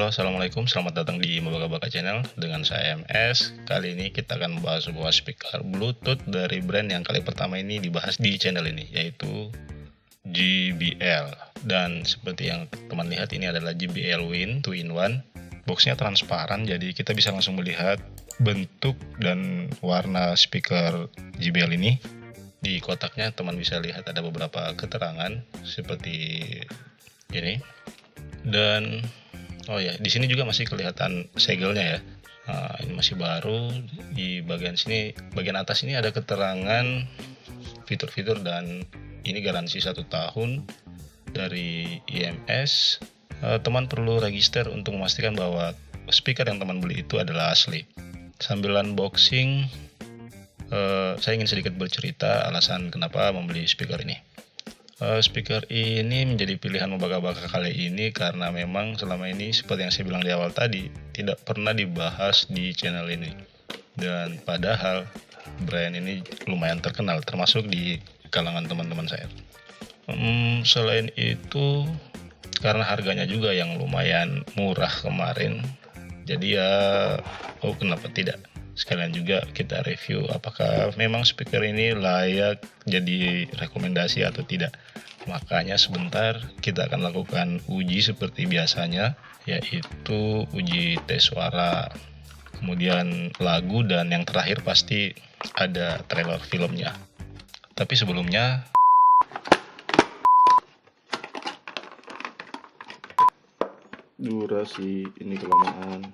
Halo, Assalamualaikum. Selamat datang di Mabaka Channel dengan saya MS. Kali ini kita akan membahas sebuah speaker Bluetooth dari brand yang kali pertama ini dibahas di channel ini, yaitu JBL. Dan seperti yang teman lihat, ini adalah JBL Win 2-in-1. Boxnya transparan, jadi kita bisa langsung melihat bentuk dan warna speaker JBL ini. Di kotaknya teman bisa lihat ada beberapa keterangan seperti ini. Dan di sini juga masih kelihatan segelnya ya. Nah, ini masih baru. Di bagian sini, bagian atas ini ada keterangan fitur-fitur dan ini garansi 1 tahun dari IMS. Teman perlu register untuk memastikan bahwa speaker yang teman beli itu adalah asli. Sambil unboxing, saya ingin sedikit bercerita alasan kenapa membeli speaker ini. Speaker ini menjadi pilihan Mabaka kali ini karena memang selama ini seperti yang saya bilang di awal tadi tidak pernah dibahas di channel ini, dan padahal brand ini lumayan terkenal termasuk di kalangan teman-teman saya. Selain itu karena harganya juga yang lumayan murah kemarin, jadi ya kenapa tidak sekalian juga kita review apakah memang speaker ini layak jadi rekomendasi atau tidak. Makanya sebentar kita akan lakukan uji seperti biasanya, yaitu uji tes suara, kemudian lagu, dan yang terakhir pasti ada trailer filmnya. Tapi sebelumnya durasi ini kelamaan.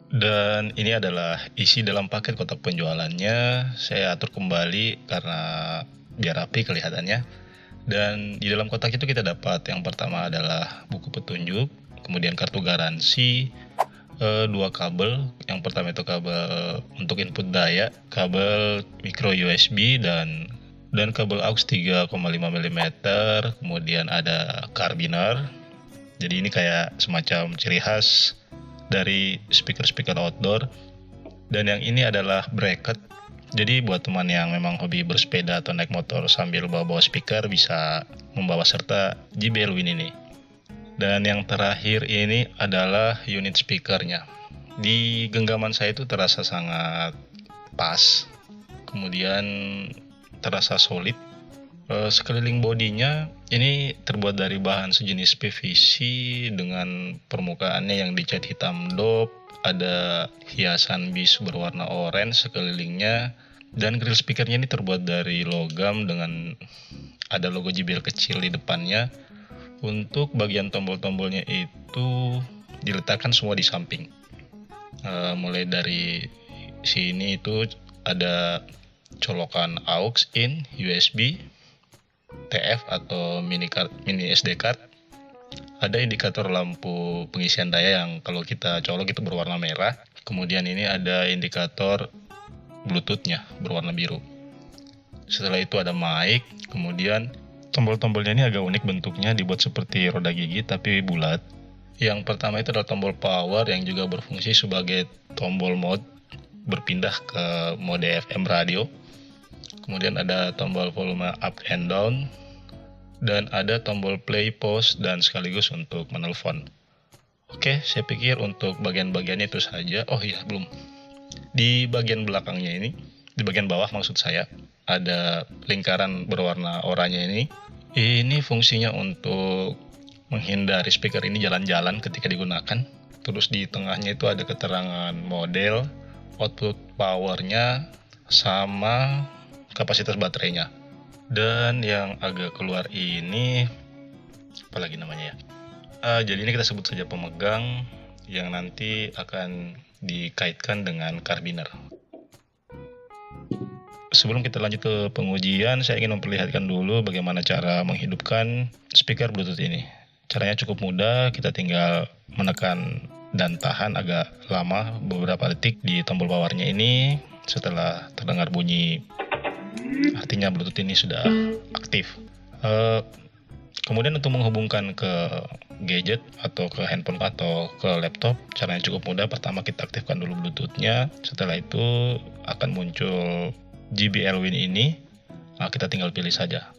Dan ini adalah isi dalam paket kotak penjualannya. Saya atur kembali karena biar rapi kelihatannya. Dan di dalam kotak itu kita dapat yang pertama adalah buku petunjuk, kemudian kartu garansi, 2 kabel. Yang pertama itu kabel untuk input daya, kabel micro USB dan kabel aux 3,5 mm. Kemudian ada carabiner. Jadi ini kayak semacam ciri khas dari speaker outdoor. Dan yang ini adalah bracket. Jadi buat teman yang memang hobi bersepeda atau naik motor sambil bawa speaker bisa membawa serta JBL Win ini. Dan yang terakhir ini adalah unit speakernya. Di genggaman saya itu terasa sangat pas, kemudian terasa solid. Sekeliling bodinya ini terbuat dari bahan sejenis PVC dengan permukaannya yang dicat hitam dop, ada hiasan bis berwarna oranye sekelilingnya, dan grill speakernya ini terbuat dari logam dengan ada logo JBL kecil di depannya. Untuk bagian tombol-tombolnya itu diletakkan semua di samping. Mulai dari sini itu ada colokan aux in, USB, TF atau mini SD card. Ada indikator lampu pengisian daya yang kalau kita colok itu berwarna merah. Kemudian ini ada indikator Bluetooth-nya berwarna biru. Setelah itu ada mic. Kemudian tombol-tombolnya ini agak unik bentuknya, dibuat seperti roda gigi tapi bulat. Yang pertama itu adalah tombol power yang juga berfungsi sebagai tombol mode berpindah ke mode FM radio. Kemudian ada tombol volume up and down, dan ada tombol play, pause, dan sekaligus untuk menelpon. Oke, saya pikir untuk bagian-bagiannya itu saja. Oh iya, belum. Di bagian belakangnya ini, di bagian bawah maksud saya, ada lingkaran berwarna oranye ini. Ini fungsinya untuk menghindari speaker ini jalan-jalan ketika digunakan. Terus di tengahnya itu ada keterangan model, output powernya, sama kapasitas baterainya. Dan yang agak keluar ini apalagi namanya ya, jadi ini kita sebut saja pemegang yang nanti akan dikaitkan dengan carabiner. Sebelum kita lanjut ke pengujian, saya ingin memperlihatkan dulu bagaimana cara menghidupkan speaker Bluetooth ini. Caranya cukup mudah, kita tinggal menekan dan tahan agak lama beberapa detik di tombol powernya ini. Setelah terdengar bunyi, artinya Bluetooth ini sudah aktif. Kemudian untuk menghubungkan ke gadget atau ke handphone atau ke laptop, caranya cukup mudah. Pertama kita aktifkan dulu Bluetooth-nya. Setelah itu akan muncul JBL Win ini. Kita tinggal pilih saja.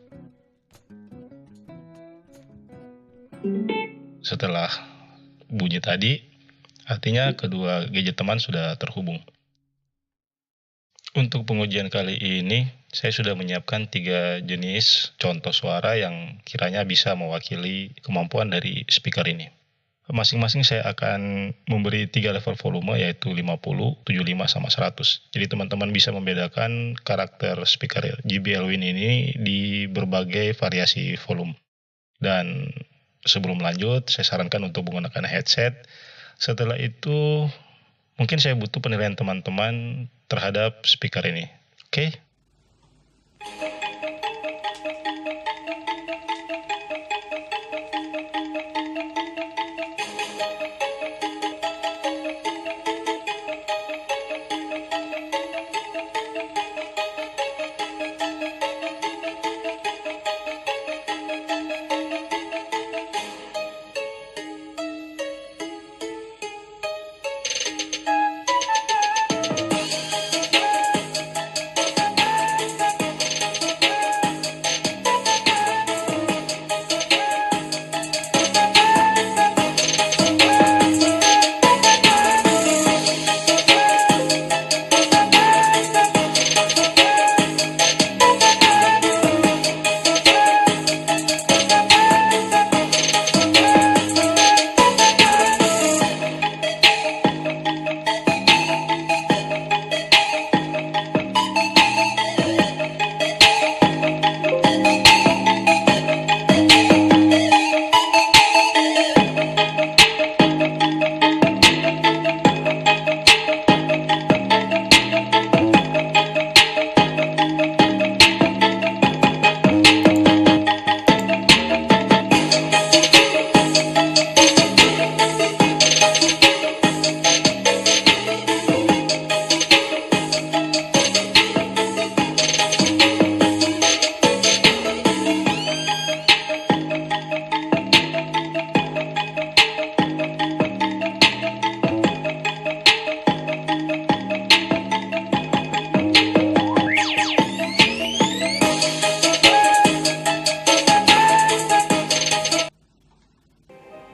Setelah bunyi tadi, artinya kedua gadget teman sudah terhubung. Untuk pengujian kali ini, saya sudah menyiapkan 3 jenis contoh suara yang kiranya bisa mewakili kemampuan dari speaker ini. Masing-masing saya akan memberi 3 level volume, yaitu 50, 75, sama 100. Jadi teman-teman bisa membedakan karakter speaker JBL Win ini di berbagai variasi volume. Dan sebelum lanjut, saya sarankan untuk menggunakan headset. Setelah itu, mungkin saya butuh penilaian teman-teman terhadap speaker ini. Oke?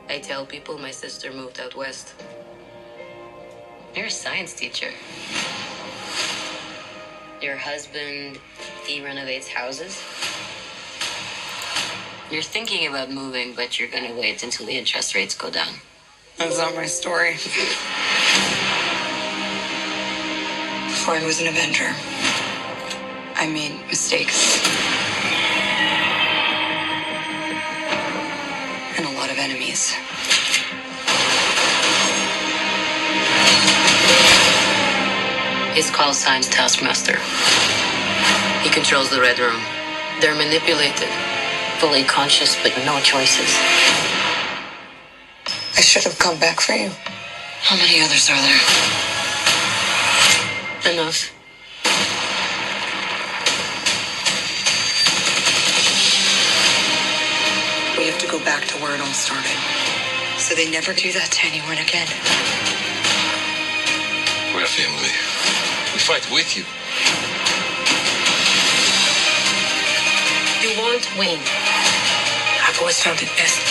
I tell people my sister moved out west. You're a science teacher. Your husband, he renovates houses. You're thinking about moving, but you're gonna wait until the interest rates go down. That's not my story. Before I was an Avenger, I made mistakes. And a lot of enemies. His call sign's Taskmaster. He controls the Red Room. They're manipulated, fully conscious, but no choices. I should have come back for you. How many others are there? Enough. We have to go back to where it all started. So they never do that to anyone again. We're a family. We fight with you. You won't win. I've always found it best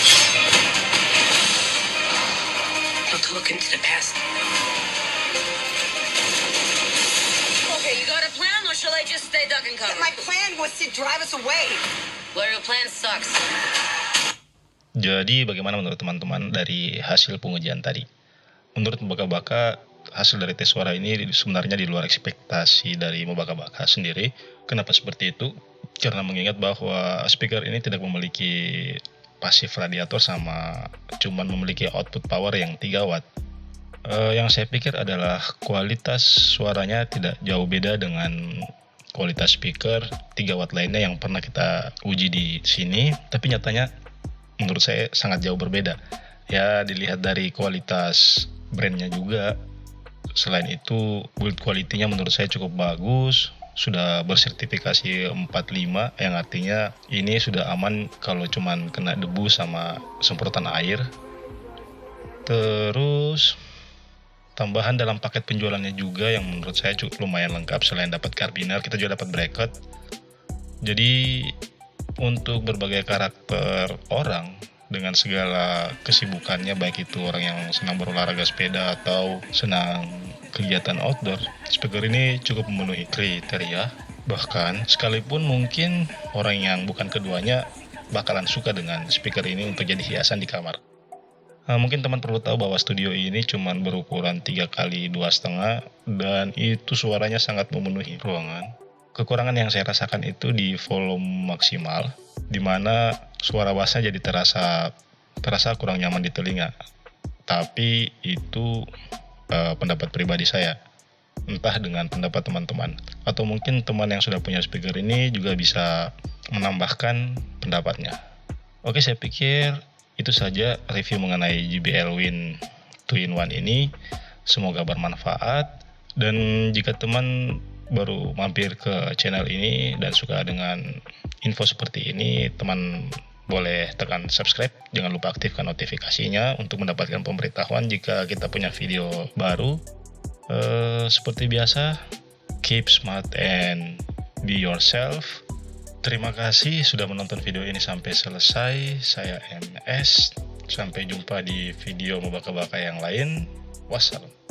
not to look into the past. Okay, you got a plan, or shall I just stay duck and cover? My plan was to drive us away. Well, your plan sucks. Jadi bagaimana menurut teman-teman dari hasil pengujian tadi? Menurut Mubaka-Baka, hasil dari tes suara ini sebenarnya di luar ekspektasi dari Mubaka-Baka sendiri. Kenapa seperti itu? Karena mengingat bahwa speaker ini tidak memiliki pasif radiator sama cuman memiliki output power yang 3 watt. Yang saya pikir adalah kualitas suaranya tidak jauh beda dengan kualitas speaker 3 watt lainnya yang pernah kita uji di sini, tapi nyatanya menurut saya sangat jauh berbeda. Ya, dilihat dari kualitas brandnya juga. Selain itu, build quality-nya menurut saya cukup bagus. Sudah bersertifikasi 45, yang artinya ini sudah aman kalau cuman kena debu sama semprotan air. Terus tambahan dalam paket penjualannya juga yang menurut saya cukup lumayan lengkap. Selain dapat carabiner, kita juga dapat bracket. Jadi untuk berbagai karakter orang, dengan segala kesibukannya, baik itu orang yang senang berolahraga sepeda atau senang kegiatan outdoor, speaker ini cukup memenuhi kriteria. Bahkan sekalipun mungkin orang yang bukan keduanya bakalan suka dengan speaker ini untuk jadi hiasan di kamar. Mungkin teman perlu tahu bahwa studio ini cuma berukuran 3 kali 2,5 dan itu suaranya sangat memenuhi ruangan. Kekurangan yang saya rasakan itu di volume maksimal, di mana suara bassnya jadi terasa kurang nyaman di telinga. Tapi itu pendapat pribadi saya. Entah dengan pendapat teman-teman, atau mungkin teman yang sudah punya speaker ini juga bisa menambahkan pendapatnya. Oke, saya pikir itu saja review mengenai JBL Win 2-in-1 ini. Semoga bermanfaat, dan jika teman baru mampir ke channel ini dan suka dengan info seperti ini, teman boleh tekan subscribe. Jangan lupa aktifkan notifikasinya untuk mendapatkan pemberitahuan jika kita punya video baru. Seperti biasa, keep smart and be yourself. Terima kasih sudah menonton video ini sampai selesai. Saya MS. Sampai jumpa di video Mebaka-baka yang lain. Wassalam.